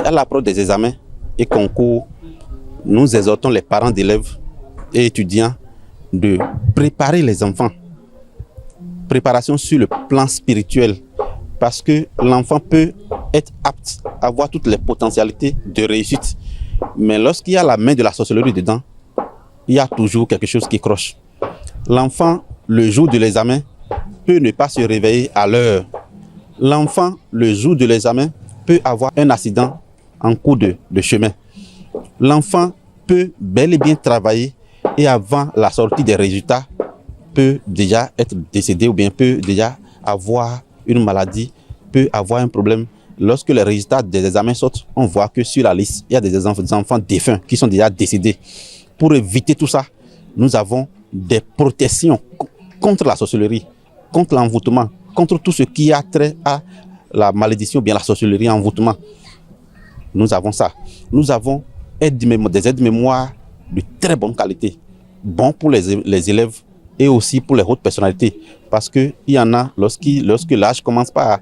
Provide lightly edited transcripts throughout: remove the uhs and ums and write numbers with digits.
à l'approche des examens et concours, nous exhortons les parents d'élèves et étudiants de préparer les enfants. Préparation sur le plan spirituel, parce que l'enfant peut être apte à avoir toutes les potentialités de réussite. Mais lorsqu'il y a la main de la sorcellerie dedans, il y a toujours quelque chose qui croche. L'enfant, le jour de l'examen, peut ne pas se réveiller à l'heure. L'enfant, le jour de l'examen, peut avoir un accident en cours de chemin. L'enfant peut bel et bien travailler et avant la sortie des résultats, peut déjà être décédé ou bien peut déjà avoir une maladie, peut avoir un problème. Lorsque les résultats des examens sortent, on voit que sur la liste, il y a des enfants défunts qui sont déjà décédés. Pour éviter tout ça, nous avons des protections contre la sorcellerie, contre l'envoûtement, contre tout ce qui a trait à la malédiction ou bien la sorcellerie, envoûtement. Nous avons ça. Nous avons des aides-mémoires de très bonne qualité, bons pour les élèves et aussi pour les hautes personnalités. Parce qu'il y en a, lorsque l'âge commence pas à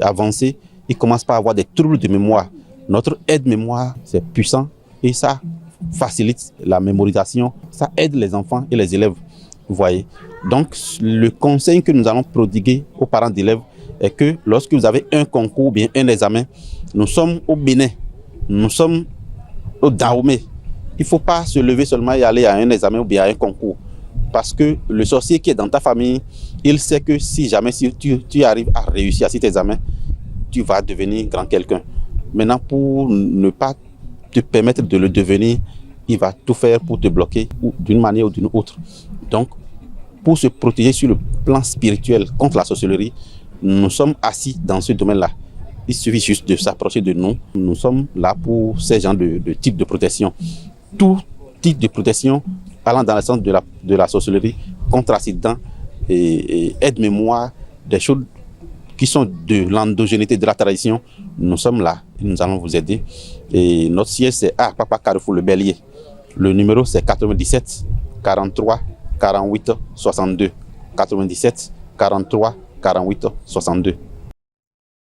avancer, ils commencent pas à avoir des troubles de mémoire. Notre aide-mémoire, c'est puissant et ça facilite la mémorisation, ça aide les enfants et les élèves. Vous voyez. Donc, le conseil que nous allons prodiguer aux parents d'élèves est que lorsque vous avez un concours ou bien un examen, nous sommes au Bénin, nous sommes au Dahomey. Il ne faut pas se lever seulement et aller à un examen ou bien à un concours. Parce que le sorcier qui est dans ta famille, il sait que si jamais tu arrives à réussir à cet examen, tu vas devenir grand quelqu'un. Maintenant, pour ne pas te permettre de le devenir, il va tout faire pour te bloquer d'une manière ou d'une autre. Donc, pour se protéger sur le plan spirituel contre la sorcellerie, nous sommes assis dans ce domaine-là. Il suffit juste de s'approcher de nous. Nous sommes là pour ces genres de types de protection. Tout type de protection allant dans le sens de la sorcellerie, contre accident et aide-mémoire, des choses qui sont de l'endogénéité de la tradition, nous sommes là et nous allons vous aider. Et notre siège, c'est à Papa Carrefour, le Bélier. Le numéro, c'est 97 43 48 62. 97 43 48 62.